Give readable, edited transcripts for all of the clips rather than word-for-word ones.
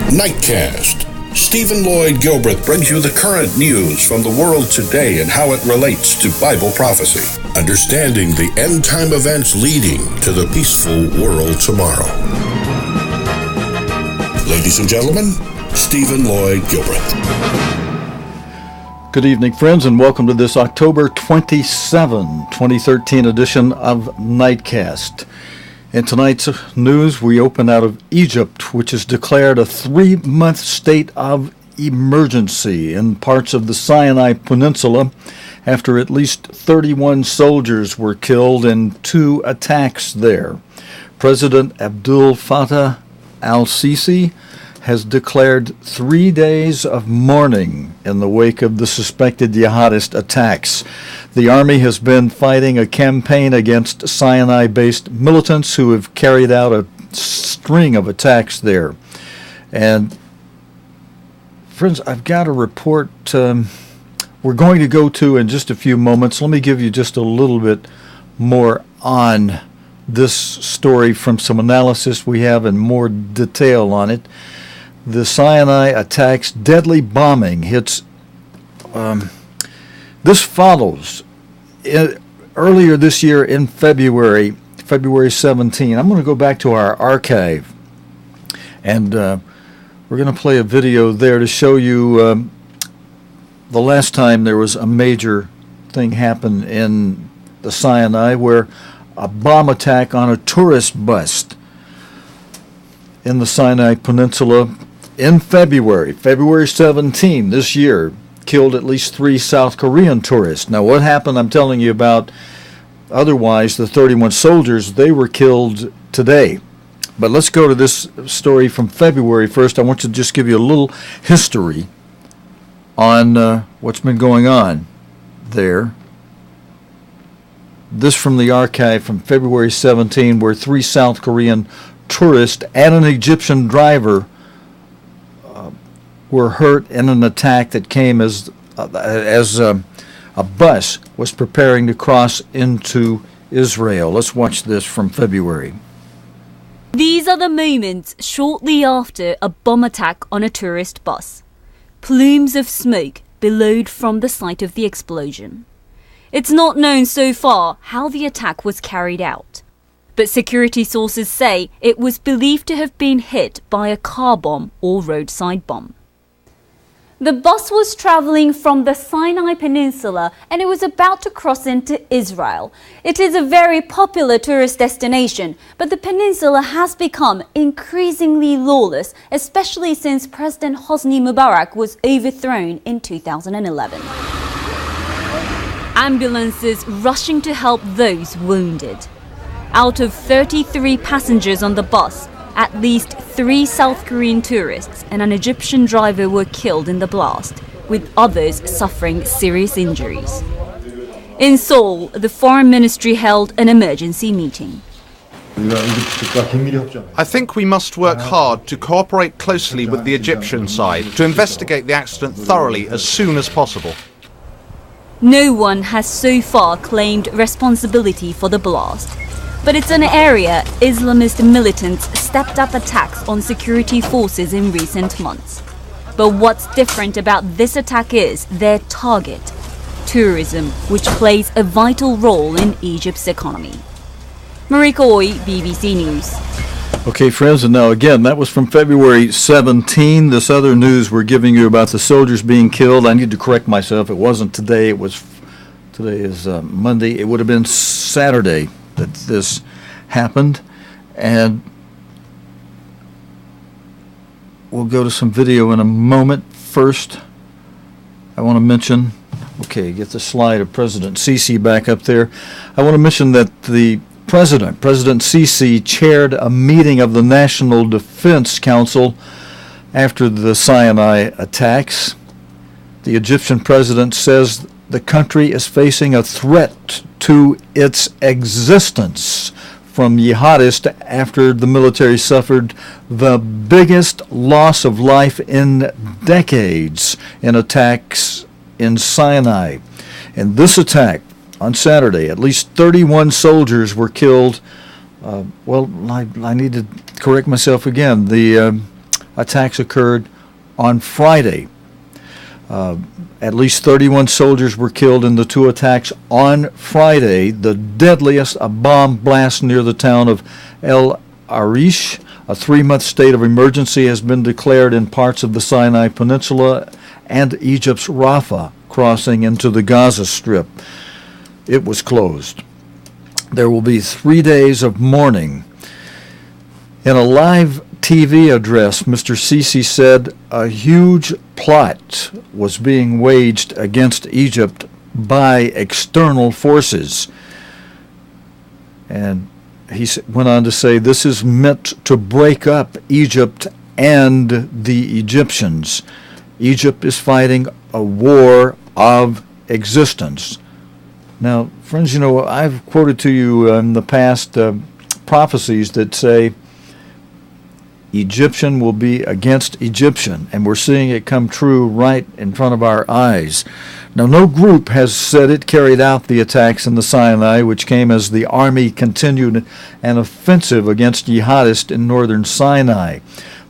Nightcast. Stephen Lloyd Gilbreth brings you the current news from the world today and how it relates to Bible prophecy. Understanding the end-time events leading to the peaceful world tomorrow. Ladies and gentlemen, Stephen Lloyd Gilbreth. Good evening, friends, and welcome to this October 27, 2013 edition of Nightcast. In tonight's news, we open out of Egypt, which has declared a 3-month state of emergency in parts of the Sinai Peninsula after at least 31 soldiers were killed in 2 attacks there. President Abdel Fattah al-Sisi has declared 3 days of mourning in the wake of the suspected jihadist attacks. The army has been fighting a campaign against Sinai-based militants who have carried out a string of attacks there. And, friends, I've got a report we're going to go to in just a few moments. Let me give you just a little bit more on this story from some analysis we have and more detail on it. The Sinai attacks, deadly bombing hits. This follows earlier this year in February 17. I'm going to go back to our archive, and we're going to play a video there to show you the last time there was a major thing happen in the Sinai, where a bomb attack on a tourist bus in the Sinai Peninsula in February 17 this year, killed at least 3 South Korean tourists. Now, what happened, I'm telling you about. Otherwise, the 31 soldiers, they were killed today. But let's go to this story from February first. I want to just give you a little history on what's been going on there. This from the archive from February 17, where 3 South Korean tourists and an Egyptian driver were hurt in an attack that came as a bus was preparing to cross into Israel. Let's watch this from February. These are the moments shortly after a bomb attack on a tourist bus. Plumes of smoke billowed from the site of the explosion. It's not known so far how the attack was carried out, but security sources say it was believed to have been hit by a car bomb or roadside bomb. The bus was traveling from the Sinai Peninsula and it was about to cross into Israel. It is a very popular tourist destination, but the peninsula has become increasingly lawless, especially since President Hosni Mubarak was overthrown in 2011. Ambulances rushing to help those wounded. Out of 33 passengers on the bus, at least 3 South Korean tourists and an Egyptian driver were killed in the blast, with others suffering serious injuries. In Seoul, the foreign ministry held an emergency meeting. I think we must work hard to cooperate closely with the Egyptian side to investigate the accident thoroughly as soon as possible. No one has so far claimed responsibility for the blast, but it's an area Islamist militants stepped up attacks on security forces in recent months. But what's different about this attack is their target, tourism, which plays a vital role in Egypt's economy. Marika Oy, BBC News. Okay, friends, and now again, that was from February 17. This other news we're giving you about the soldiers being killed. I need to correct myself. It wasn't today. Today is Monday. It would have been Saturday that this happened, and we'll go to some video in a moment. First, I want to mention, get the slide of President Sisi back up there. I want to mention that the President Sisi, chaired a meeting of the National Defense Council after the Sinai attacks. The Egyptian president says the country is facing a threat to its existence from jihadists after the military suffered the biggest loss of life in decades in attacks in Sinai. In this attack on Saturday, at least 31 soldiers were killed. I need to correct myself again. The attacks occurred on Friday. At least 31 soldiers were killed in the two attacks on Friday, the deadliest, a bomb blast near the town of El Arish. A 3-month state of emergency has been declared in parts of the Sinai Peninsula and Egypt's Rafah crossing into the Gaza Strip. It was closed. There will be 3 days of mourning. In a live TV address, Mr. Sisi said a huge plot was being waged against Egypt by external forces. And he went on to say this is meant to break up Egypt and the Egyptians. Egypt is fighting a war of existence. Now, friends, you know, I've quoted to you in the past prophecies that say Egyptian will be against Egyptian, and we're seeing it come true right in front of our eyes. Now, no group has said it carried out the attacks in the Sinai, which came as the army continued an offensive against jihadists in northern Sinai.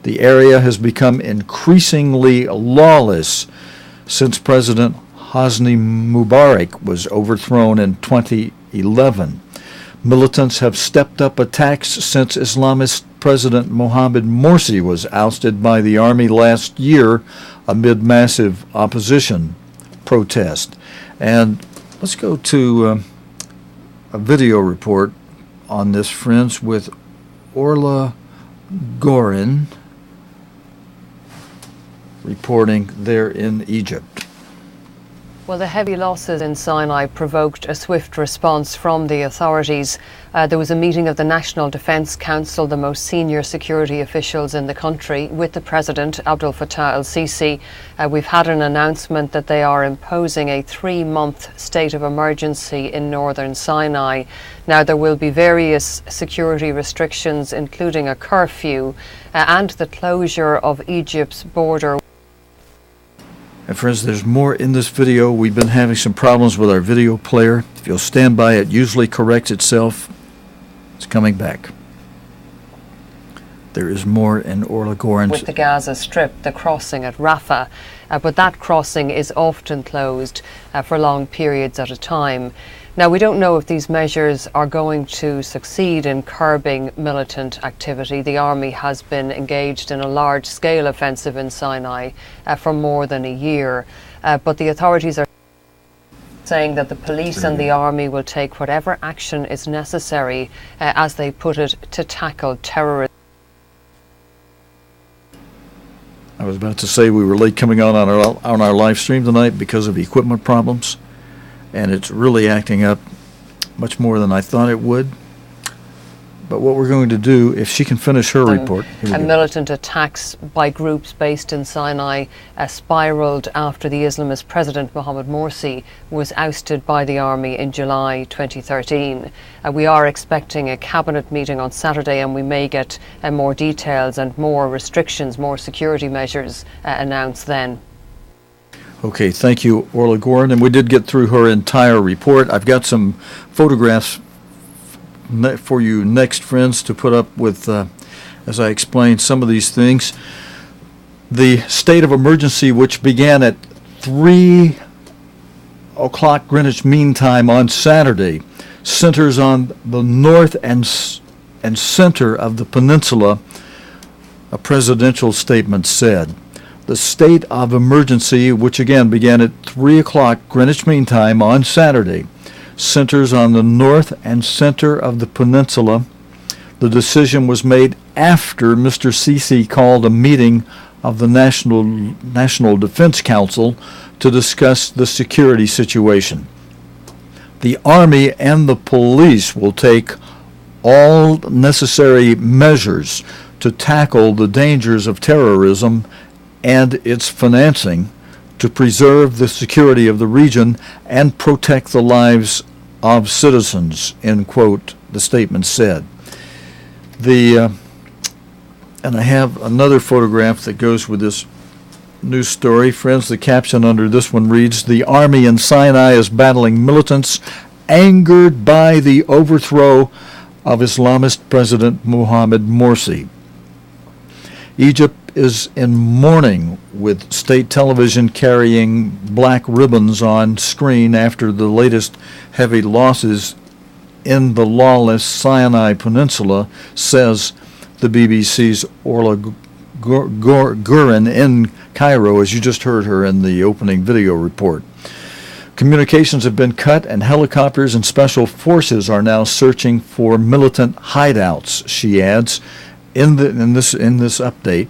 The area has become increasingly lawless since President Hosni Mubarak was overthrown in 2011. Militants have stepped up attacks since Islamist President Mohamed Morsi was ousted by the army last year amid massive opposition protest. And let's go to a video report on this, friends, with Orla Gorin reporting there in Egypt. Well, the heavy losses in Sinai provoked a swift response from the authorities. There was a meeting of the National Defence Council, the most senior security officials in the country, with the President, Abdel Fattah el-Sisi. We've had an announcement that they are imposing a 3-month state of emergency in northern Sinai. Now, there will be various security restrictions, including a curfew and the closure of Egypt's border. And friends, there's more in this video. We've been having some problems with our video player. If you'll stand by, it usually corrects itself. It's coming back. There is more in Orla Gorin's. With the Gaza Strip, the crossing at Rafah, but that crossing is often closed for long periods at a time. Now, we don't know if these measures are going to succeed in curbing militant activity. The army has been engaged in a large-scale offensive in Sinai for more than a year, but the authorities are saying that the police and the army will take whatever action is necessary, as they put it, to tackle terrorism. I was about to say we were late coming on our live stream tonight because of equipment problems, and it's really acting up much more than I thought it would. But what we're going to do, if she can finish her report. Militant attacks by groups based in Sinai spiraled after the Islamist President Mohamed Morsi was ousted by the army in July 2013. We are expecting a cabinet meeting on Saturday, and we may get more details and more restrictions, more security measures announced then. Okay, thank you, Orla Gorin. And we did get through her entire report. I've got some photographs for you next, friends, to put up with, as I explained some of these things. The state of emergency, which began at 3 o'clock Greenwich Mean Time on Saturday, centers on the north and center of the peninsula, a presidential statement said. The state of emergency, which again began at 3 o'clock Greenwich Mean Time on Saturday, centers on the north and center of the peninsula. The decision was made after Mr. Sisi called a meeting of the National Defense Council to discuss the security situation. The Army and the police will take all necessary measures to tackle the dangers of terrorism and its financing, to preserve the security of the region and protect the lives of citizens, end quote, the statement said. And I have another photograph that goes with this news story. Friends, the caption under this one reads, "The army in Sinai is battling militants angered by the overthrow of Islamist President Mohamed Morsi." Egypt is in mourning, with state television carrying black ribbons on screen after the latest heavy losses in the lawless Sinai Peninsula, says the BBC's Orla Gurin in Cairo, as you just heard her in the opening video report. Communications have been cut, and helicopters and special forces are now searching for militant hideouts, she adds in this update.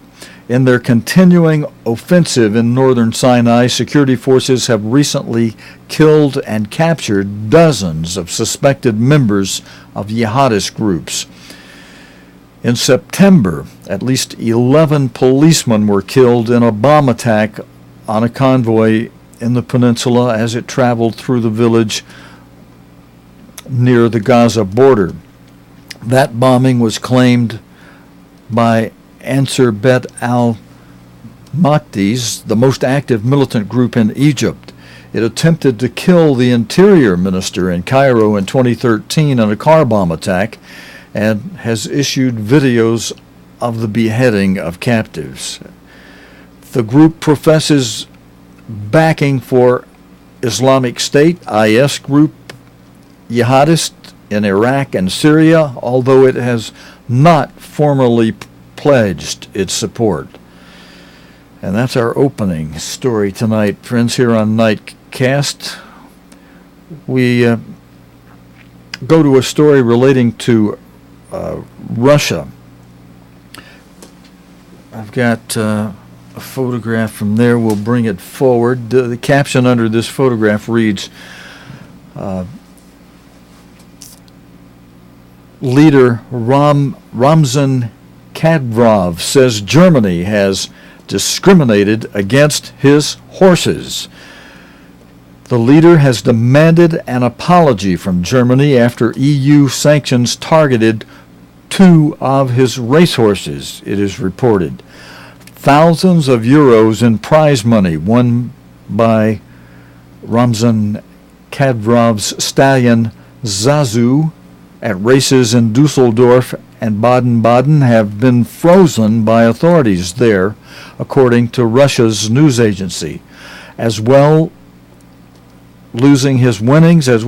In their continuing offensive in northern Sinai, security forces have recently killed and captured dozens of suspected members of jihadist groups. In September, at least 11 policemen were killed in a bomb attack on a convoy in the peninsula as it traveled through the village near the Gaza border. That bombing was claimed by Ansar Bet al-Makdis, the most active militant group in Egypt. It attempted to kill the interior minister in Cairo in 2013 in a car bomb attack, and has issued videos of the beheading of captives. The group professes backing for Islamic State, IS group, jihadists in Iraq and Syria, although it has not formally pledged its support. And that's our opening story tonight, friends, here on Nightcast. We go to a story relating to Russia. I've got a photograph from there. We'll bring it forward. The caption under this photograph reads, Leader Ramzan Kadyrov says Germany has discriminated against his horses. The leader has demanded an apology from Germany after EU sanctions targeted 2 of his racehorses, it is reported. Thousands of euros in prize money won by Ramzan Kadyrov's stallion Zazu at races in Dusseldorf and Baden-Baden have been frozen by authorities there, according to Russia's news agency. As well losing his winnings, both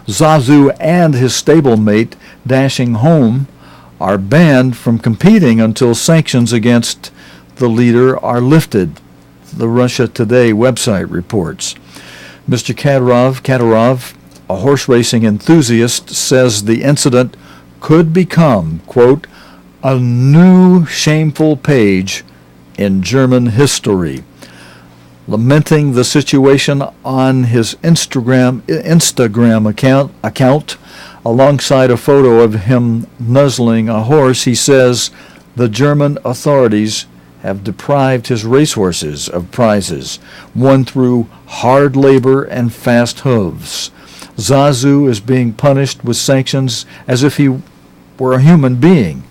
Zazu and his stablemate Dashing Home are banned from competing until sanctions against the leader are lifted, the Russia Today website reports. Mr. Kadyrov, a horse racing enthusiast, says the incident could become, quote, a new shameful page in German history. Lamenting the situation on his Instagram account, alongside a photo of him nuzzling a horse, he says the German authorities have deprived his racehorses of prizes won through hard labor and fast hooves. Zazu is being punished with sanctions as if he were a human being,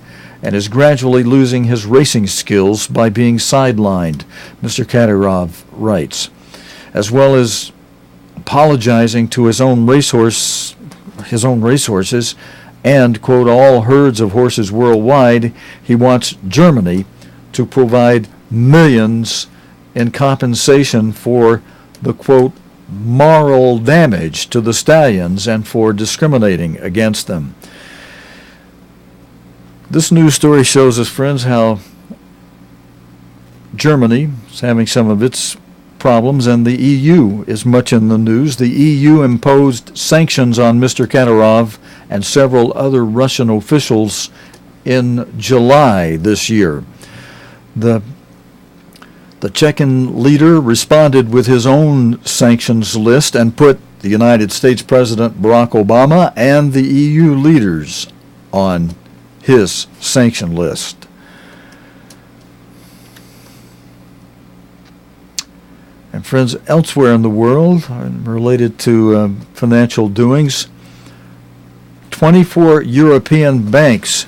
and is gradually losing his racing skills by being sidelined, Mr. Kadyrov writes, as well as apologizing to his own racehorses, and, quote, all herds of horses worldwide. He wants Germany to provide millions in compensation for the, quote, moral damage to the stallions and for discriminating against them. This news story shows us, friends, how Germany is having some of its problems, and the EU is much in the news. The EU imposed sanctions on Mr. Kadyrov and several other Russian officials in July this year. The Chechen leader responded with his own sanctions list and put the United States President Barack Obama and the EU leaders on his sanction list. And friends, elsewhere in the world, related to financial doings, 24 European banks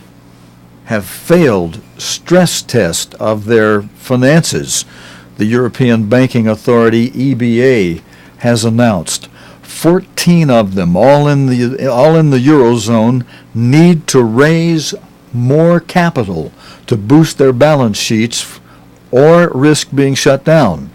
have failed stress test of their finances. The European Banking Authority, EBA, has announced 14 of them, all in the Eurozone, need to raise more capital to boost their balance sheets or risk being shut down.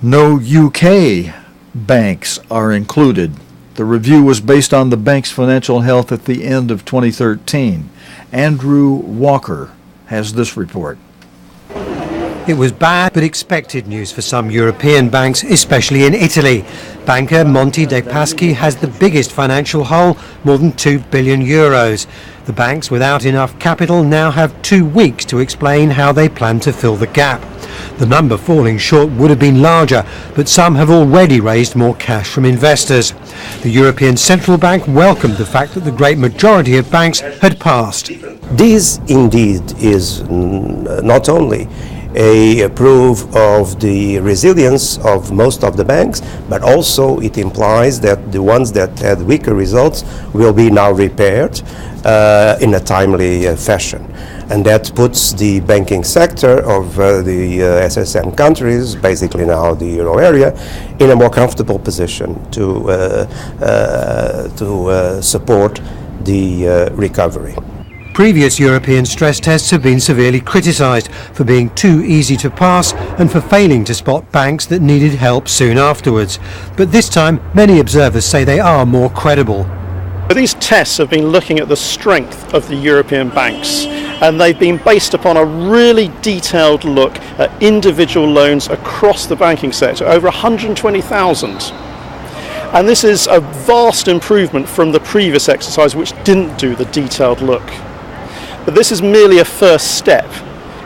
No UK banks are included. The review was based on the bank's financial health at the end of 2013. Andrew Walker has this report. It was bad but expected news for some European banks, especially in Italy. Banker Monte dei Paschi has the biggest financial hole, more than €2 billion. The banks without enough capital now have 2 weeks to explain how they plan to fill the gap. The number falling short would have been larger, but some have already raised more cash from investors. The European Central Bank welcomed the fact that the great majority of banks had passed. This indeed is not only a proof of the resilience of most of the banks, but also it implies that the ones that had weaker results will be now repaired in a timely fashion. And that puts the banking sector of the SSM countries, basically now the euro area, in a more comfortable position to support the recovery. Previous European stress tests have been severely criticised for being too easy to pass and for failing to spot banks that needed help soon afterwards. But this time, many observers say they are more credible. These tests have been looking at the strength of the European banks, and they've been based upon a really detailed look at individual loans across the banking sector, over 120,000. And this is a vast improvement from the previous exercise, which didn't do the detailed look. But this is merely a first step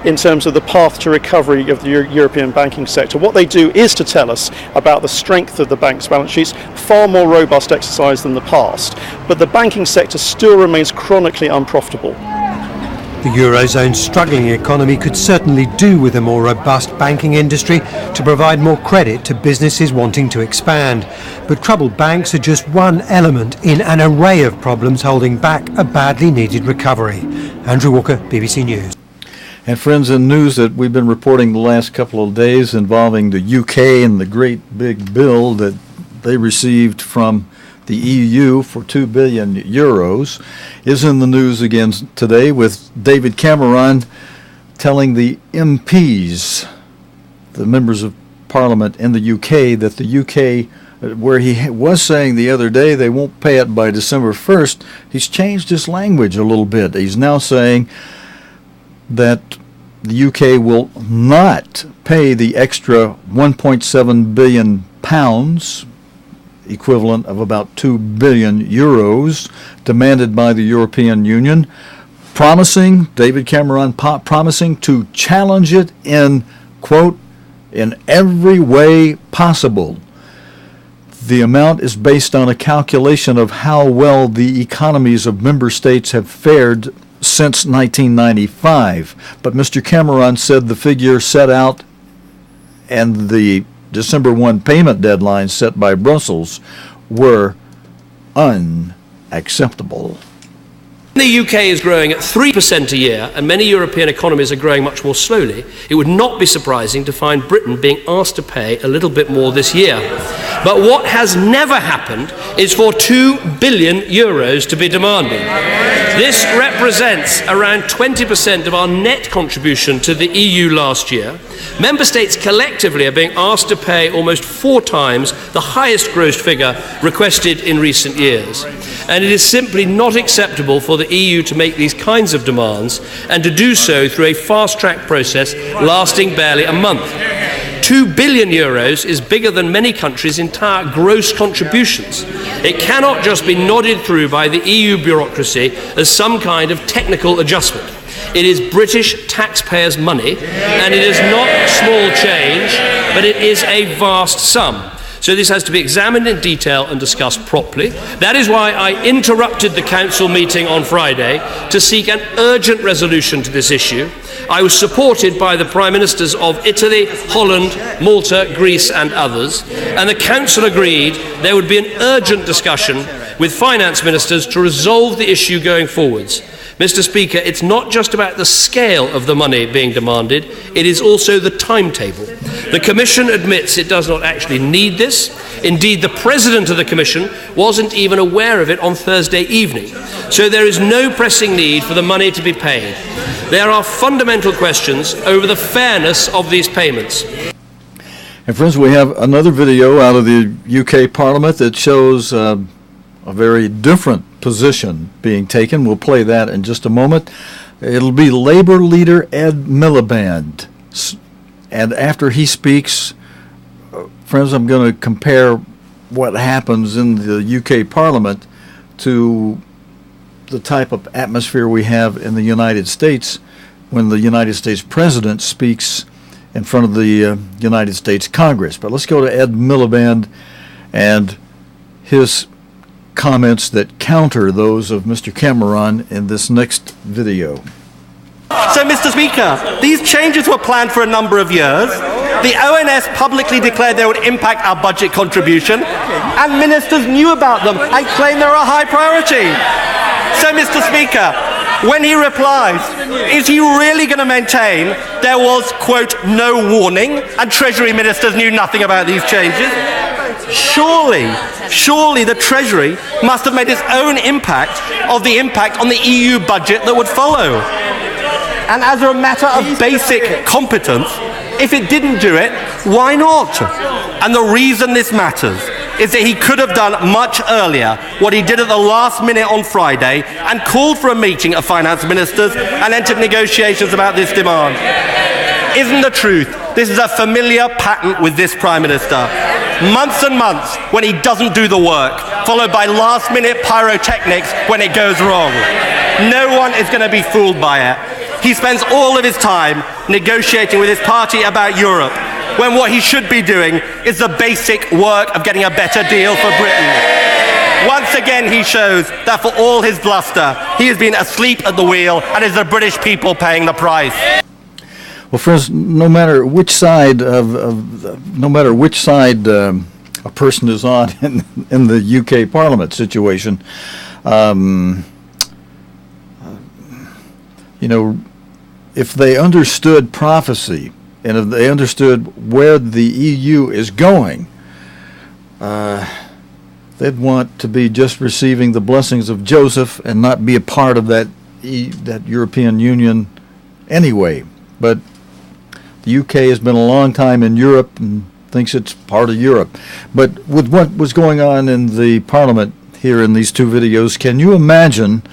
in terms of the path to recovery of the European banking sector. What they do is to tell us about the strength of the bank's balance sheets, far more robust exercise than the past. But the banking sector still remains chronically unprofitable. The Eurozone's struggling economy could certainly do with a more robust banking industry to provide more credit to businesses wanting to expand. But troubled banks are just one element in an array of problems holding back a badly needed recovery. Andrew Walker, BBC News. And friends, in news that we've been reporting the last couple of days involving the UK and the great big bill that they received from the EU for €2 billion is in the news again today, with David Cameron telling the MPs, the members of Parliament in the UK, that the UK, where he was saying the other day they won't pay it by December 1st, he's changed his language a little bit. He's now saying that the UK will not pay the extra £1.7 billion, equivalent of about €2 billion, demanded by the European Union, promising, David Cameron promising to challenge it in, quote, in every way possible. The amount is based on a calculation of how well the economies of member states have fared since 1995. But Mr. Cameron said the figure set out and the December 1 payment deadline set by Brussels were unacceptable. The UK is growing at 3% a year, and many European economies are growing much more slowly. It would not be surprising to find Britain being asked to pay a little bit more this year. But what has never happened is for €2 billion to be demanded. This represents around 20% of our net contribution to the EU last year. Member states collectively are being asked to pay almost 4 times the highest gross figure requested in recent years. And it is simply not acceptable for the EU to make these kinds of demands and to do so through a fast-track process lasting barely a month. €2 billion is bigger than many countries' entire gross contributions. It cannot just be nodded through by the EU bureaucracy as some kind of technical adjustment. It is British taxpayers' money, and it is not small change, but it is a vast sum. So this has to be examined in detail and discussed properly. That is why I interrupted the Council meeting on Friday to seek an urgent resolution to this issue. I was supported by the Prime Ministers of Italy, Holland, Malta, Greece and others, and the Council agreed there would be an urgent discussion with finance ministers to resolve the issue going forwards. Mr. Speaker, it's not just about the scale of the money being demanded, it is also the timetable. The Commission admits it does not actually need this. Indeed, the President of the Commission wasn't even aware of it on Thursday evening. So there is no pressing need for the money to be paid. There are fundamental questions over the fairness of these payments. And friends, we have another video out of the UK Parliament that shows a very different position being taken. We'll play that in just a moment. It'll be Labour leader Ed Miliband. And after he speaks, friends, I'm going to compare what happens in the UK Parliament to the type of atmosphere we have in the United States when the United States President speaks in front of the United States Congress. But let's go to Ed Miliband and his comments that counter those of Mr. Cameron in this next video. So, Mr. Speaker, these changes were planned for a number of years. The ONS publicly declared they would impact our budget contribution, and ministers knew about them and claimed they were a high priority. So, Mr. Speaker, when he replies, is he really going to maintain there was, quote, no warning and Treasury ministers knew nothing about these changes? Surely the Treasury must have made its own impact of the impact on the EU budget that would follow. And as a matter of basic competence, if it didn't do it, why not? And the reason this matters is that he could have done much earlier what he did at the last minute on Friday and called for a meeting of finance ministers and entered negotiations about this demand. Isn't the truth this is a familiar pattern with this Prime Minister? Months and months when he doesn't do the work, followed by last-minute pyrotechnics when it goes wrong. No one is going to be fooled by it. He spends all of his time negotiating with his party about Europe, when what he should be doing is the basic work of getting a better deal for Britain. Once again, he shows that for all his bluster, he has been asleep at the wheel and is the British people paying the price. Well, friends, no matter which side a person is on in the UK Parliament situation, if they understood prophecy and if they understood where the EU is going, they'd want to be just receiving the blessings of Joseph and not be a part of that European Union anyway. But the UK has been a long time in Europe and thinks it's part of Europe. But with what was going on in the Parliament here in these two videos, can you imagine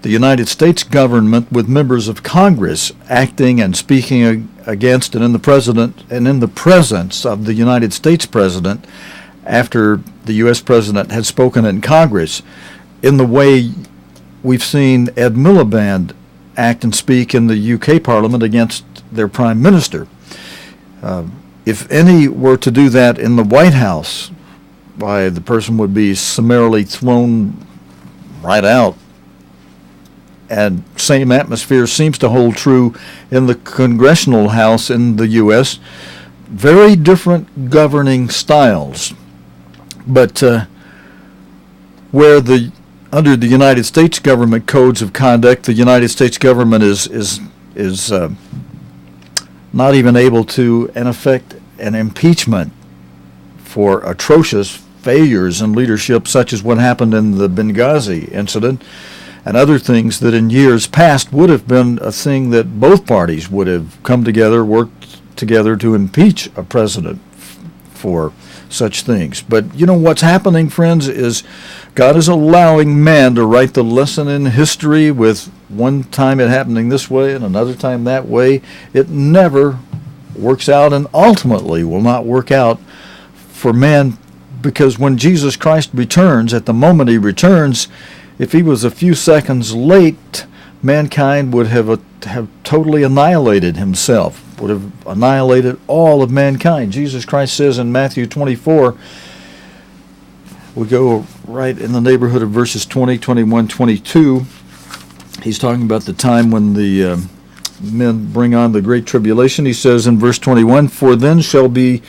the United States government with members of Congress acting and speaking against and in the presence of the United States President after the U.S. President had spoken in Congress in the way we've seen Ed Miliband act and speak in the UK Parliament against their Prime Minister? If any were to do that in the White House, why, the person would be summarily thrown right out. And same atmosphere seems to hold true in the Congressional House in the U.S. Very different governing styles. But where under the United States government codes of conduct, the United States government is not even able to, in effect, an impeachment for atrocious failures in leadership, such as what happened in the Benghazi incident, and other things that in years past would have been a thing that both parties would have come together, worked together to impeach a president for such things. But what's happening, friends, is God is allowing man to write the lesson in history with one time it happening this way and another time that way. It never works out and ultimately will not work out for man, because when Jesus Christ returns, at the moment he returns, if he was a few seconds late, mankind would have totally annihilated himself, would have annihilated all of mankind. Jesus Christ says in Matthew 24, we go right in the neighborhood of verses 20, 21, 22. He's talking about the time when the men bring on the great tribulation. He says in verse 21, "For then shall be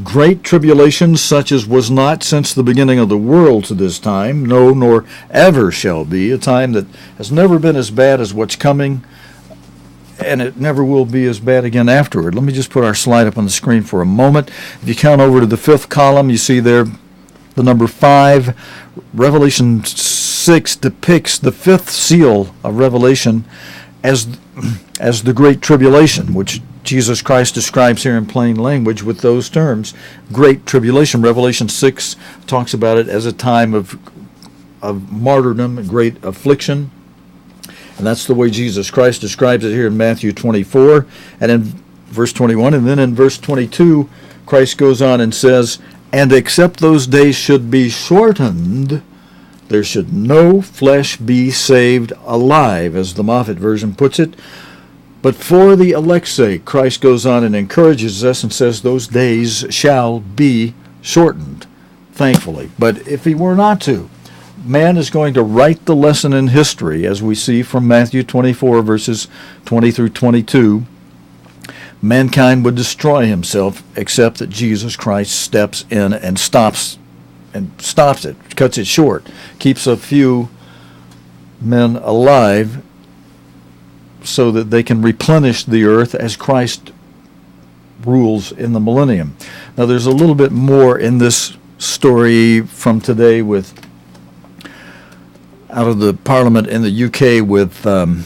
great tribulation, such as was not since the beginning of the world to this time, no, nor ever shall be," a time that has never been as bad as what's coming, and it never will be as bad again afterward. Let me just put our slide up on the screen for a moment. If you count over to the fifth column, you see there the number 5. Revelation 6 depicts the fifth seal of Revelation as the Great Tribulation, which Jesus Christ describes here in plain language with those terms. Great Tribulation. Revelation 6 talks about it as a time of martyrdom, great affliction. And that's the way Jesus Christ describes it here in Matthew 24 and in verse 21. And then in verse 22, Christ goes on and says, "And except those days should be shortened, there should no flesh be saved alive," as the Moffat version puts it. But for the elect's sake, Christ goes on and encourages us and says those days shall be shortened, thankfully. But if he were not to, man is going to write the lesson in history, as we see from Matthew 24, verses 20 through 22. Mankind would destroy himself except that Jesus Christ steps in and stops it, cuts it short, keeps a few men alive so that they can replenish the earth as Christ rules in the millennium. Now there's a little bit more in this story from today with out of the Parliament in the UK with Prime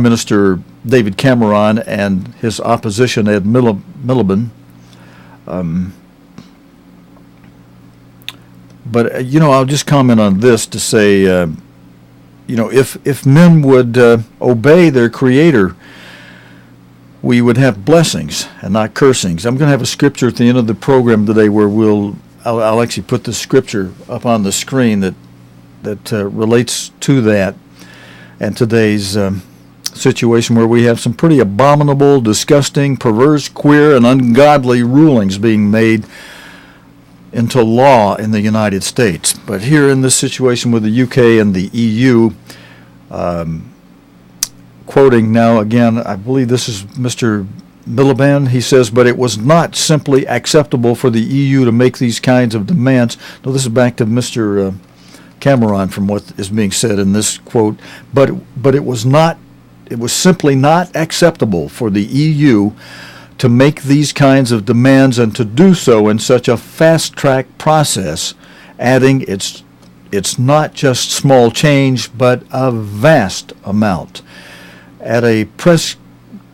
Minister David Cameron and his opposition Ed Miliband. But I'll just comment on this to say, if men would obey their Creator, we would have blessings and not cursings. I'm going to have a scripture at the end of the program today where I'll actually put the scripture up on the screen that relates to that and today's situation where we have some pretty abominable, disgusting, perverse, queer, and ungodly rulings being made into law in the United States. But here in this situation with the UK and the EU, quoting now again, I believe this is Mr. Miliband, he says, "But it was not simply acceptable for the EU to make these kinds of demands." No, this is back to Mr. Cameron from what is being said in this quote. But it was simply not acceptable for the EU to make these kinds of demands and to do so in such a fast-track process, adding it's not just small change, but a vast amount. At a press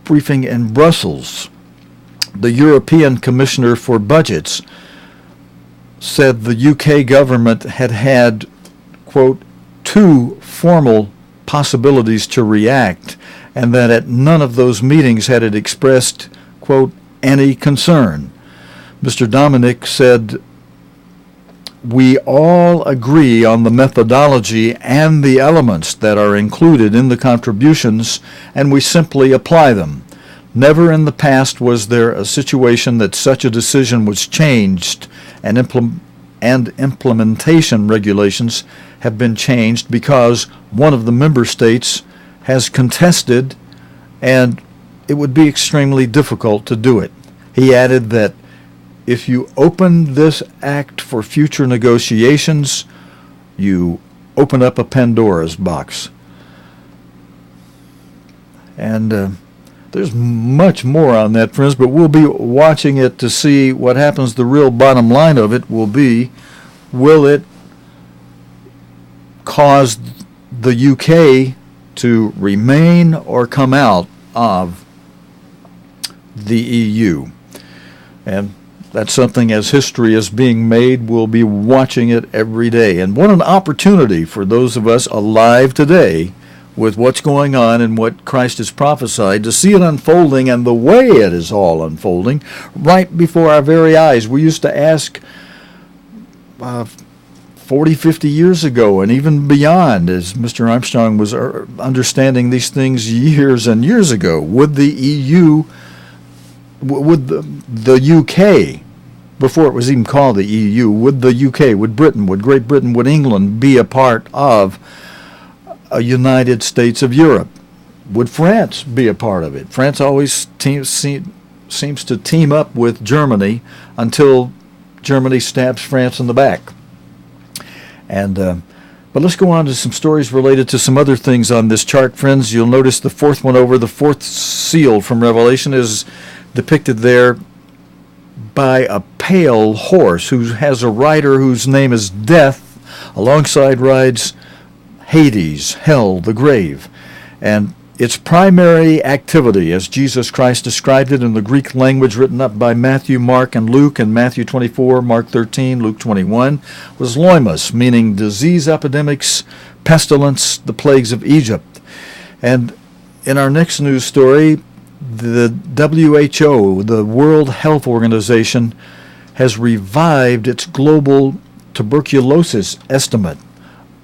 briefing in Brussels, the European Commissioner for Budgets said the UK government had, quote, 2 formal possibilities to react, and that at none of those meetings had it expressed, quote, any concern. Mr. Dominic said, "We all agree on the methodology and the elements that are included in the contributions, and we simply apply them. Never in the past was there a situation that such a decision was changed and implementation regulations have been changed because one of the member states has contested, and it would be extremely difficult to do it." He added that if you open this act for future negotiations, you open up a Pandora's box. And there's much more on that, friends, but we'll be watching it to see what happens. The real bottom line of it will be, will it cause the UK to remain or come out of the EU? And that's something, as history is being made, we'll be watching it every day. And what an opportunity for those of us alive today with what's going on and what Christ has prophesied to see it unfolding and the way it is all unfolding right before our very eyes. We used to ask 40, 50 years ago and even beyond, as Mr. Armstrong was understanding these things years and years ago, would the EU, would the UK, before it was even called the EU, would the UK, would Britain, would Great Britain, would England be a part of a United States of Europe? Would France be a part of it? France always seems to team up with Germany until Germany stabs France in the back. And But let's go on to some stories related to some other things on this chart, friends. You'll notice the fourth one over, the fourth seal from Revelation, is depicted there by a pale horse who has a rider whose name is Death. Alongside rides Hades, hell, the grave. And its primary activity, as Jesus Christ described it in the Greek language written up by Matthew, Mark, and Luke, in Matthew 24, Mark 13, Luke 21, was loimus, meaning disease epidemics, pestilence, the plagues of Egypt. And in our next news story, the WHO, the World Health Organization, has revived its global tuberculosis estimate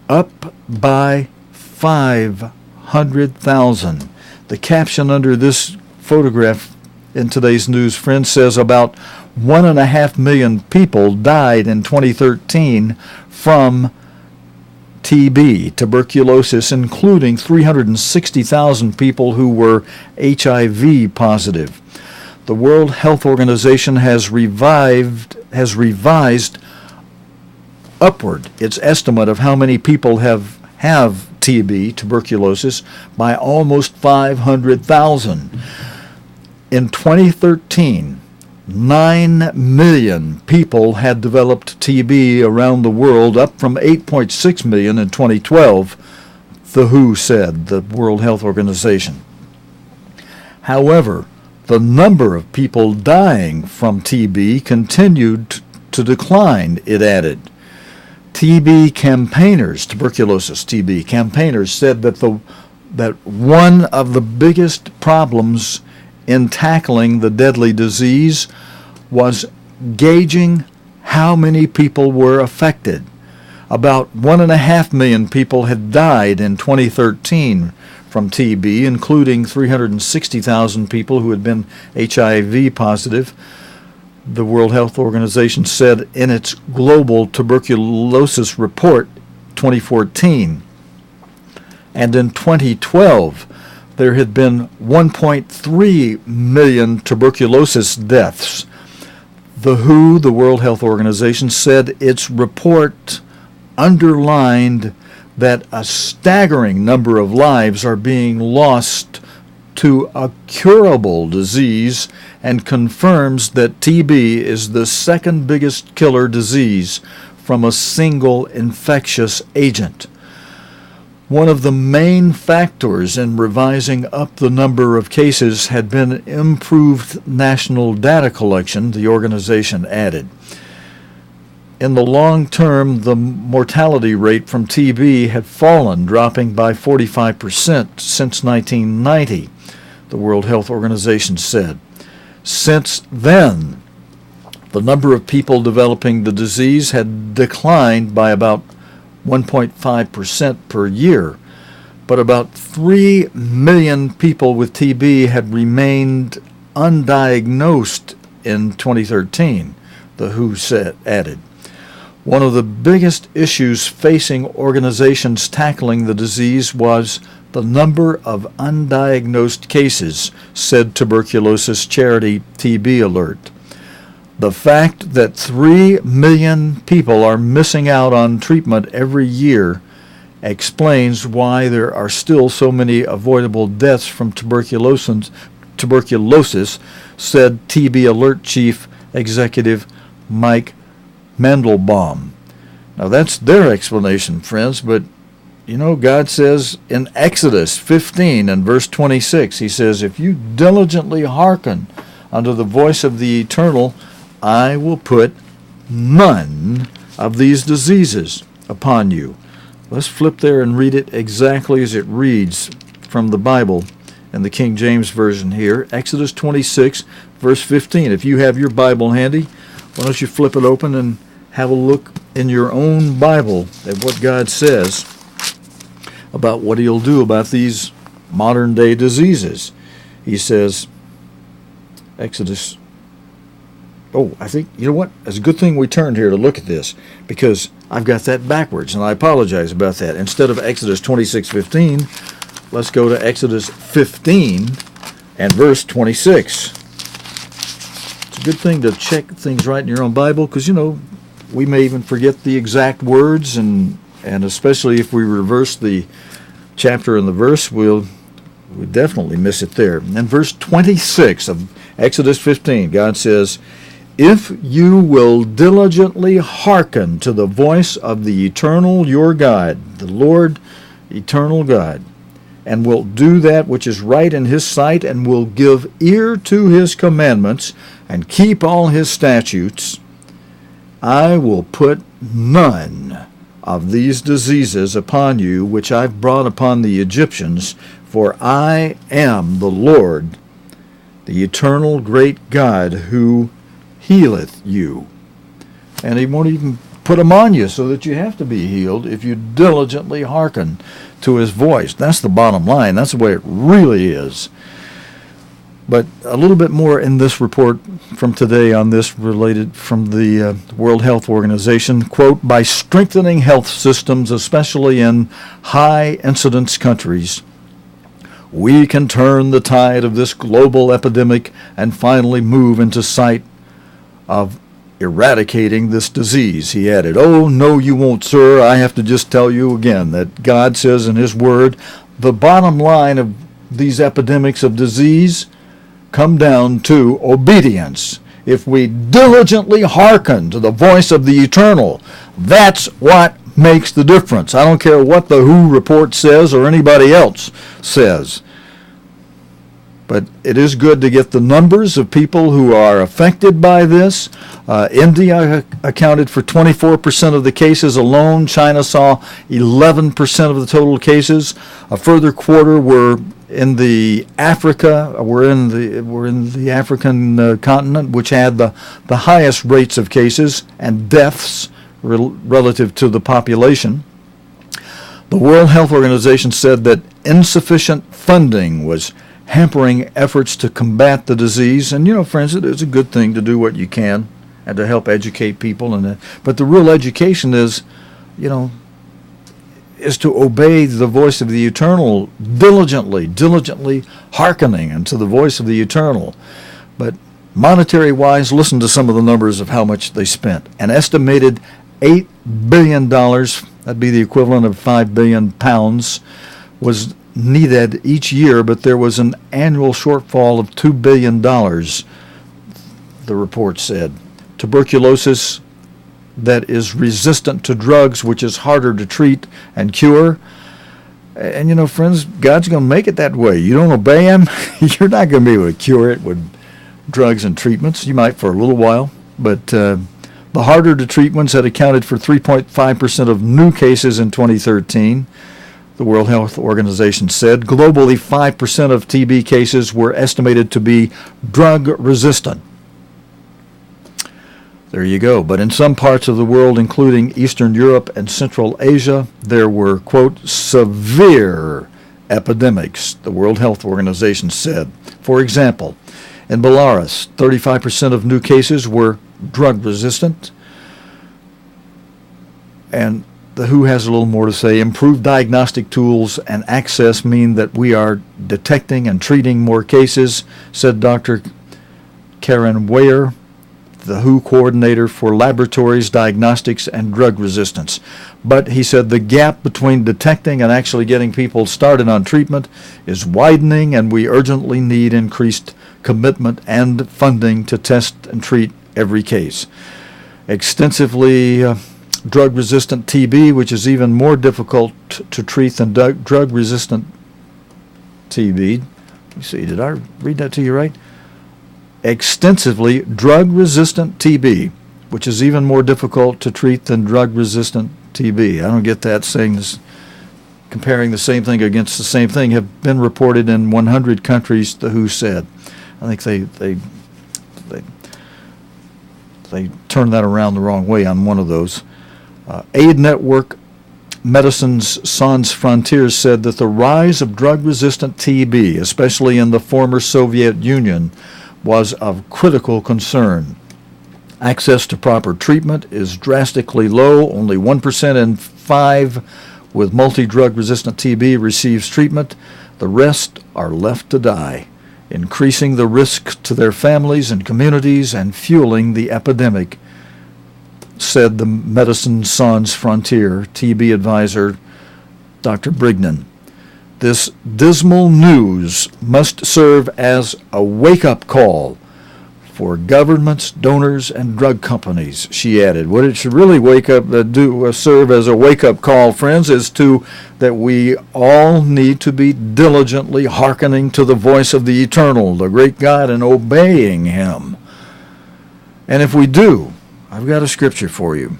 up by 500,000. The caption under this photograph in today's news, friends, says about 1.5 million people died in 2013 from TB, tuberculosis, including 360,000 people who were HIV positive. The World Health Organization has revised upward its estimate of how many people have TB, tuberculosis, by almost 500,000. In 2013, 9 million people had developed TB around the world, up from 8.6 million in 2012, the WHO said, the World Health Organization. However, the number of people dying from TB continued to decline, it added. TB campaigners, tuberculosis TB campaigners, said that one of the biggest problems in tackling the deadly disease was gauging how many people were affected. About 1.5 million people had died in 2013 from TB, including 360,000 people who had been HIV positive. The World Health Organization said in its Global Tuberculosis Report 2014. And in 2012, there had been 1.3 million tuberculosis deaths. The WHO, the World Health Organization, said its report underlined that a staggering number of lives are being lost to a curable disease, and confirms that TB is the second biggest killer disease from a single infectious agent. One of the main factors in revising up the number of cases had been improved national data collection, the organization added. In the long term, the mortality rate from TB had fallen, dropping by 45% since 1990, the World Health Organization said. Since then, the number of people developing the disease had declined by about 1.5% per year, but about 3 million people with TB had remained undiagnosed in 2013, the WHO added. One of the biggest issues facing organizations tackling the disease was the number of undiagnosed cases, said tuberculosis charity TB Alert. The fact that 3 million people are missing out on treatment every year explains why there are still so many avoidable deaths from tuberculosis, said TB Alert Chief Executive Mike Mandelbaum. Now that's their explanation, friends, but you know, God says in Exodus 15 and verse 26, he says, if you diligently hearken unto the voice of the Eternal, I will put none of these diseases upon you. Let's flip there and read it exactly as it reads from the Bible in the King James Version here. Exodus 26, verse 15. If you have your Bible handy, why don't you flip it open and have a look in your own Bible at what God says about what he'll do about these modern day diseases. He says, Exodus, I think, you know what? It's a good thing we turned here to look at this, because I've got that backwards, and I apologize about that. Instead of Exodus 26:15, let's go to Exodus 15 and verse 26. It's a good thing to check things right in your own Bible, because, you know, we may even forget the exact words and And especially if we reverse the chapter and the verse, we definitely miss it there. In verse 26 of Exodus 15, God says, "If you will diligently hearken to the voice of the eternal your God," the Lord, eternal God, "and will do that which is right in his sight, and will give ear to his commandments, and keep all his statutes, I will put none of these diseases upon you which I've brought upon the Egyptians, for I am the Lord, the eternal great God, who healeth you." And he won't even put them on you so that you have to be healed if you diligently hearken to his voice. That's the bottom line. That's the way it really is. But a little bit more in this report from today on this, related from the World Health Organization. Quote, "By strengthening health systems, especially in high incidence countries, we can turn the tide of this global epidemic and finally move into sight of eradicating this disease," he added. "Oh, no, you won't, sir. I have to just tell you again that God says in his word, the bottom line of these epidemics of disease come down to obedience. If we diligently hearken to the voice of the eternal, that's what makes the difference. I don't care what the WHO report says or anybody else says. But it is good to get the numbers of people who are affected by this. India accounted for 24% of the cases alone. China saw 11% of the total cases. A further quarter were in the Africa. We're in the African continent, which had the highest rates of cases and deaths relative to the population. The World Health Organization said that insufficient funding was hampering efforts to combat the disease. And, friends, it is a good thing to do what you can and to help educate people. But the real education is to obey the voice of the eternal diligently hearkening unto the voice of the eternal. But monetary-wise, listen to some of the numbers of how much they spent. An estimated $8 billion, that'd be the equivalent of 5 billion pounds, was needed each year, but there was an annual shortfall of $2 billion, the report said. Tuberculosis that is resistant to drugs, which is harder to treat and cure. And, friends, God's going to make it that way. You don't obey him, you're not going to be able to cure it with drugs and treatments. You might for a little while, but the harder to treat ones had accounted for 3.5% of new cases in 2013. The World Health Organization said globally 5% of TB cases were estimated to be drug resistant. There you go. But in some parts of the world, including Eastern Europe and Central Asia, there were, quote, severe epidemics, the World Health Organization said. For example, in Belarus, 35% of new cases were drug resistant. And the WHO has a little more to say. Improved diagnostic tools and access mean that we are detecting and treating more cases, said Dr. Karen Weyer, the WHO coordinator for laboratories, diagnostics, and drug resistance. But he said the gap between detecting and actually getting people started on treatment is widening, and we urgently need increased commitment and funding to test and treat every case. Extensively drug-resistant TB, which is even more difficult to treat than drug-resistant TB. Let me see, did I read that to you right? Extensively drug-resistant TB, which is even more difficult to treat than drug-resistant TB. I don't get that, saying this, comparing the same thing against the same thing, have been reported in 100 countries, the WHO said. I think they turned that around the wrong way on one of those. Aid Network Medicines Sans Frontières said that the rise of drug-resistant TB, especially in the former Soviet Union, was of critical concern. Access to proper treatment is drastically low. Only 1% in 5 with multi-drug resistant TB receives treatment. The rest are left to die, increasing the risk to their families and communities and fueling the epidemic. said the Medicine Sans Frontier TB advisor, Dr. Brignan. This dismal news must serve as a wake-up call for governments, donors, and drug companies, she added. What it should really serve as a wake-up call, friends, is that we all need to be diligently hearkening to the voice of the Eternal, the great God, and obeying Him. And if we do, I've got a scripture for you.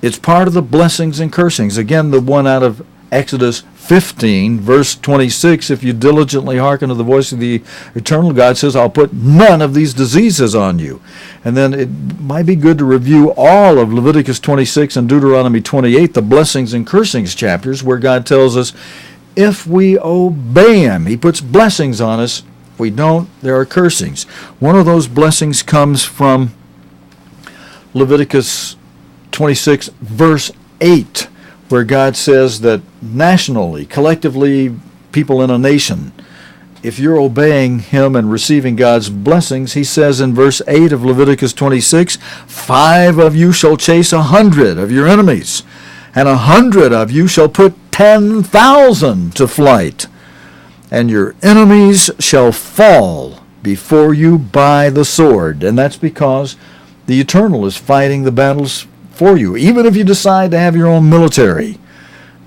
It's part of the blessings and cursings. Again, the one out of Exodus 15, verse 26, if you diligently hearken to the voice of the Eternal God, says, I'll put none of these diseases on you. And then it might be good to review all of Leviticus 26 and Deuteronomy 28, the blessings and cursings chapters, where God tells us if we obey Him, He puts blessings on us. If we don't, there are cursings. One of those blessings comes from Leviticus 26, verse 8, where God says that nationally, collectively, people in a nation, if you're obeying Him and receiving God's blessings, He says in verse 8 of Leviticus 26, 5 of you shall chase 100 of your enemies, and 100 of you shall put 10,000 to flight, and your enemies shall fall before you by the sword. And that's because the Eternal is fighting the battles for you. Even if you decide to have your own military,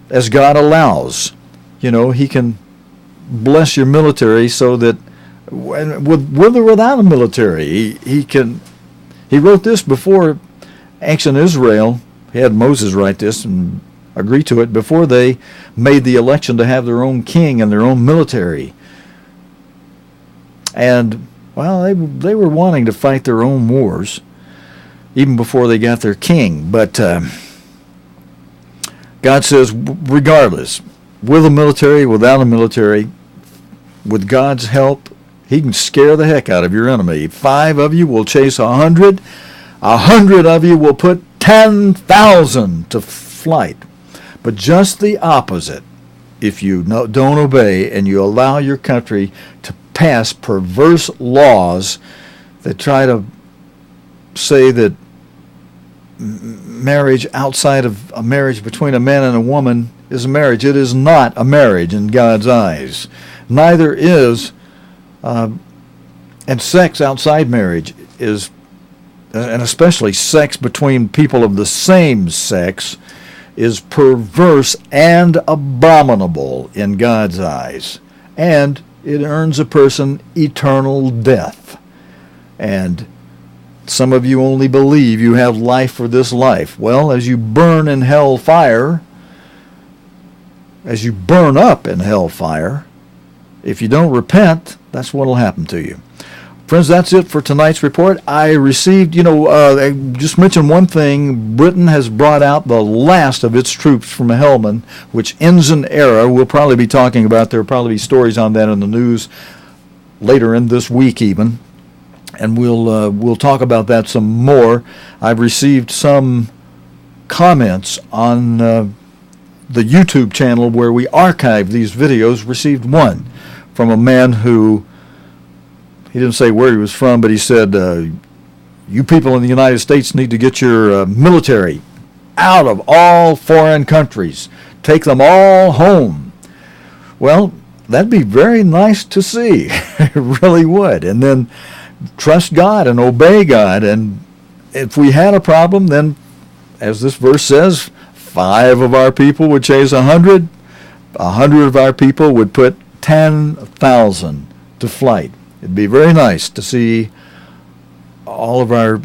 as God allows, He can bless your military so that with or without a military, He wrote this before ancient Israel. He had Moses write this and agree to it before they made the election to have their own king and their own military. And, well, they were wanting to fight their own wars even before they got their king. But God says, regardless, with a military, without a military, with God's help, He can scare the heck out of your enemy. 5 of you will chase 100. 100 of you will put 10,000 to flight. But just the opposite, if you don't obey and you allow your country to pass perverse laws that try to say that marriage outside of a marriage between a man and a woman is a marriage. It is not a marriage in God's eyes. Neither is, and sex outside marriage is, and especially sex between people of the same sex, is perverse and abominable in God's eyes. And it earns a person eternal death. And some of you only believe you have life for this life. Well, as you burn in hell fire, as you burn up in hell fire, if you don't repent, that's what will happen to you. Friends, that's it for tonight's report. I received, I just mentioned one thing. Britain has brought out the last of its troops from Helmand, which ends an era. We'll probably be talking about, there will probably be stories on that in the news later in this week even. And we'll talk about that some more. I've received some comments on the YouTube channel where we archive these videos. Received one from a man who, he didn't say where he was from, but he said, you people in the United States need to get your military out of all foreign countries. Take them all home. Well, that'd be very nice to see. It really would. And then trust God and obey God. And if we had a problem, then, as this verse says, 5 of our people would chase 100. 100 of our people would put 10,000 to flight. It'd be very nice to see all of our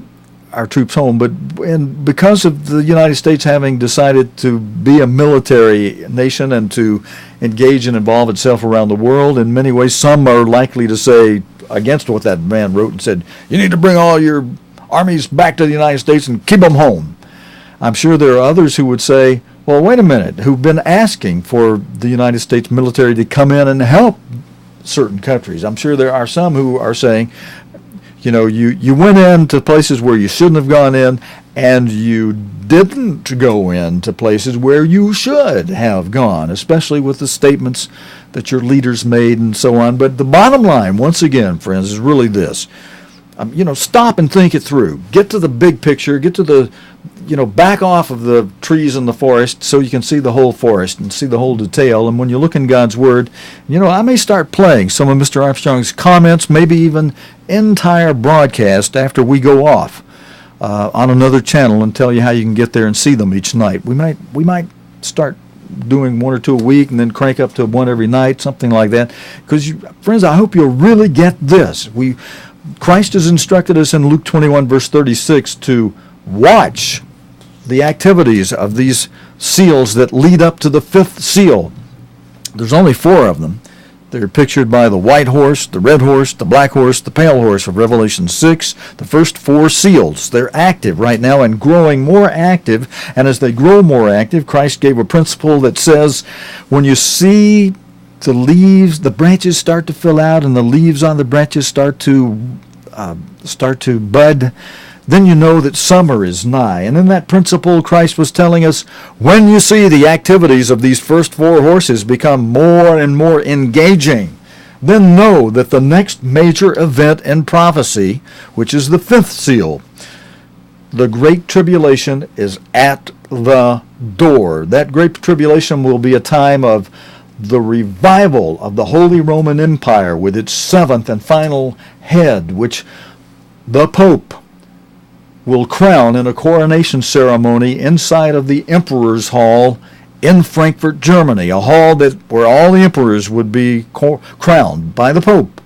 troops home. And because of the United States having decided to be a military nation and to engage and involve itself around the world, in many ways, some are likely to say against what that man wrote and said, you need to bring all your armies back to the United States and keep them home. I'm sure there are others who would say, well, wait a minute, who've been asking for the United States military to come in and help certain countries. I'm sure there are some who are saying, you went into places where you shouldn't have gone in, and you didn't go into places where you should have gone, especially with the statements that your leaders made and so on. But the bottom line, once again, friends, is really this. Stop and think it through. Get to the big picture. Get to back off of the trees in the forest so you can see the whole forest and see the whole detail. And when you look in God's Word, I may start playing some of Mr. Armstrong's comments, maybe even entire broadcast after we go off on another channel, and tell you how you can get there and see them each night. We might start doing 1 or 2 a week and then crank up to 1 every night, something like that. Because, friends, I hope you'll really get this. Christ has instructed us in Luke 21, verse 36, to watch the activities of these seals that lead up to the 5th seal. There's only 4 of them. They're pictured by the white horse, the red horse, the black horse, the pale horse of Revelation 6. The first 4 seals. They're active right now and growing more active. And as they grow more active, Christ gave a principle that says, when you see the leaves, the branches start to fill out and the leaves on the branches start to bud, then you know that summer is nigh. And in that principle, Christ was telling us, when you see the activities of these first 4 horses become more and more engaging, then know that the next major event in prophecy, which is the 5th seal, the Great Tribulation, is at the door. That Great Tribulation will be a time of the revival of the Holy Roman Empire with its 7th and final head, which the Pope will crown in a coronation ceremony inside of the Emperor's Hall in Frankfurt, Germany, a hall where all the emperors would be crowned by the Pope.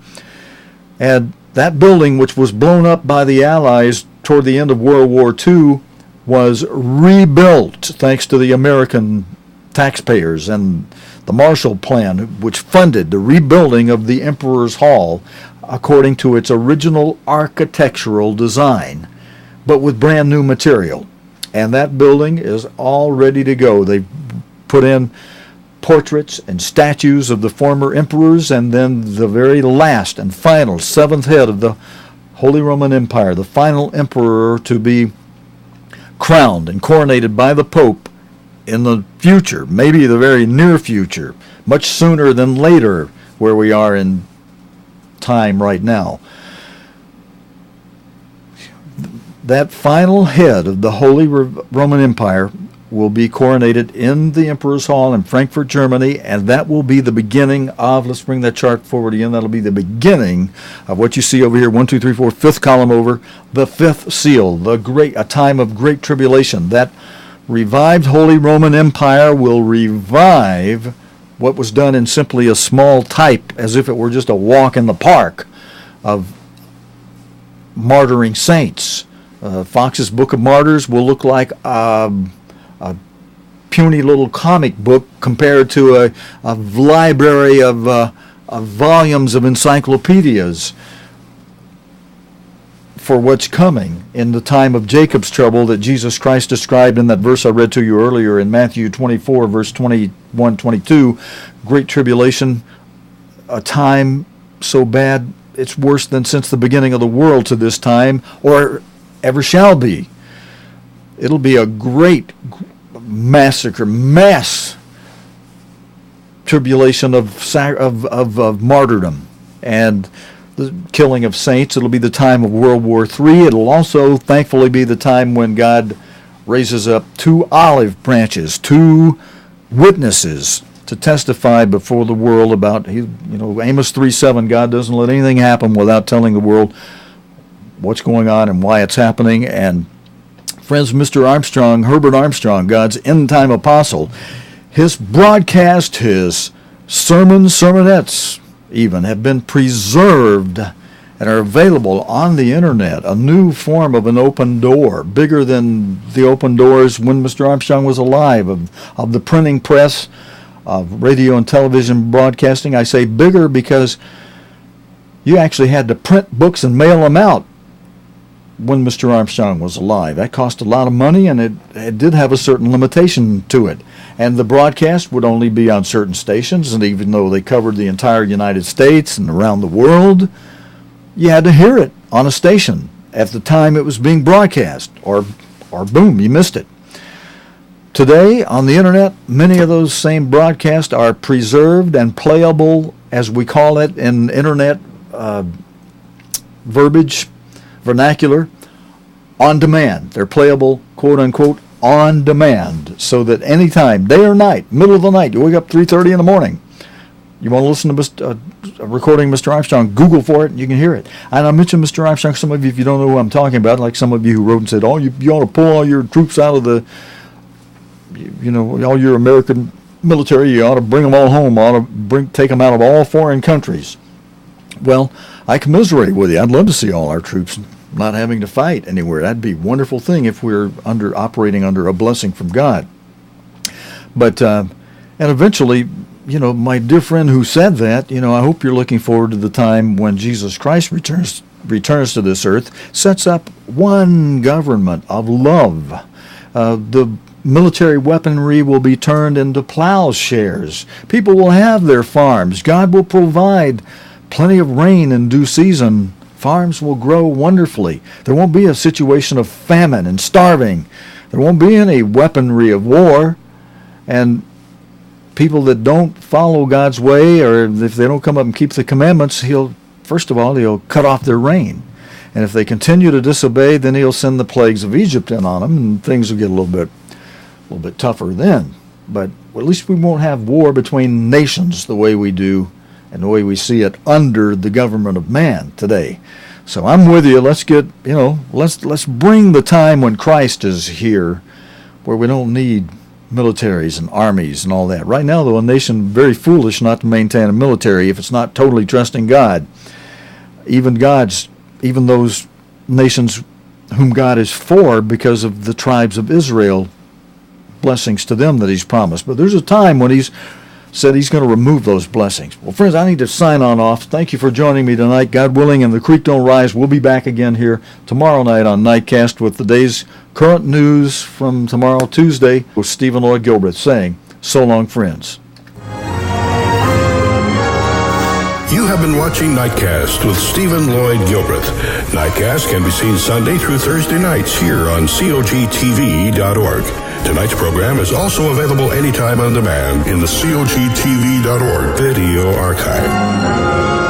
And that building, which was blown up by the Allies toward the end of World War II, was rebuilt thanks to the American taxpayers and the Marshall Plan, which funded the rebuilding of the Emperor's Hall according to its original architectural design, but with brand new material. And that building is all ready to go. They've put in portraits and statues of the former emperors, and then the very last and final 7th head of the Holy Roman Empire, the final emperor to be crowned and coronated by the Pope in the future, maybe the very near future, much sooner than later where we are in time right now. That final head of the Holy Roman Empire will be coronated in the Emperor's Hall in Frankfurt, Germany, and that will be the beginning of, let's bring that chart forward again, that'll be the beginning of what you see over here, 1, 2, 3, 4, 5th column over, the 5th seal, a time of great tribulation. That revived Holy Roman Empire will revive what was done in simply a small type, as if it were just a walk in the park of martyring saints. Fox's Book of Martyrs will look like a puny little comic book compared to a library of volumes of encyclopedias for what's coming in the time of Jacob's trouble that Jesus Christ described in that verse I read to you earlier in Matthew 24, verse 21, 22. Great tribulation, a time so bad it's worse than since the beginning of the world to this time, or ever shall be. It'll be a great massacre, mass tribulation of martyrdom and the killing of saints. It'll be the time of World War III. It'll also, thankfully, be the time when God raises up 2 olive branches, 2 witnesses to testify before the world about, Amos 3:7, God doesn't let anything happen without telling the world what's going on and why it's happening. And friends, Mr. Armstrong, Herbert Armstrong, God's end-time apostle, his broadcast, his sermonettes even, have been preserved and are available on the internet, a new form of an open door, bigger than the open doors when Mr. Armstrong was alive, of the printing press, of radio and television broadcasting. I say bigger because you actually had to print books and mail them out when Mr. Armstrong was alive. That cost a lot of money, and it did have a certain limitation to it. And the broadcast would only be on certain stations, and even though they covered the entire United States and around the world, you had to hear it on a station at the time it was being broadcast, or boom, you missed it. Today, on the internet, many of those same broadcasts are preserved and playable, as we call it in internet vernacular, on demand. They're playable, quote unquote, on demand, so that anytime, day or night, middle of the night, you wake up 3:30 in the morning, you want to listen to a recording of Mr. Armstrong, Google for it, and you can hear it. And I mentioned Mr. Armstrong, some of you, if you don't know who I'm talking about, like some of you who wrote and said, you ought to pull all your troops out of the, all your American military, you ought to bring them all home, take them out of all foreign countries. Well, I commiserate with you. I'd love to see all our troops not having to fight anywhere. That'd be a wonderful thing if we're operating under a blessing from God. But, and eventually, my dear friend who said that, I hope you're looking forward to the time when Jesus Christ returns to this earth, sets up one government of love. The military weaponry will be turned into plowshares. People will have their farms. God will provide plenty of rain in due season. Farms will grow wonderfully. There won't be a situation of famine and starving. There won't be any weaponry of war. And people that don't follow God's way, or if they don't come up and keep the commandments, he'll cut off their rain. And if they continue to disobey, then he'll send the plagues of Egypt in on them, and things will get a little bit tougher then. But at least we won't have war between nations the way we do and the way we see it under the government of man today. So I'm with you. Let's let's bring the time when Christ is here, where we don't need militaries and armies and all that. Right now, though, a nation very foolish not to maintain a military if it's not totally trusting God. Even those nations whom God is for, because of the tribes of Israel, blessings to them that he's promised. But there's a time when he's said he's going to remove those blessings. Well, friends, I need to sign on off. Thank you for joining me tonight. God willing, and the creek don't rise. We'll be back again here tomorrow night on Nightcast with the day's current news from tomorrow, Tuesday, with Stephen Lloyd Gilbreth saying, so long, friends. You have been watching Nightcast with Stephen Lloyd Gilbreth. Nightcast can be seen Sunday through Thursday nights here on cogtv.org. Tonight's program is also available anytime on demand in the cogtv.org video archive.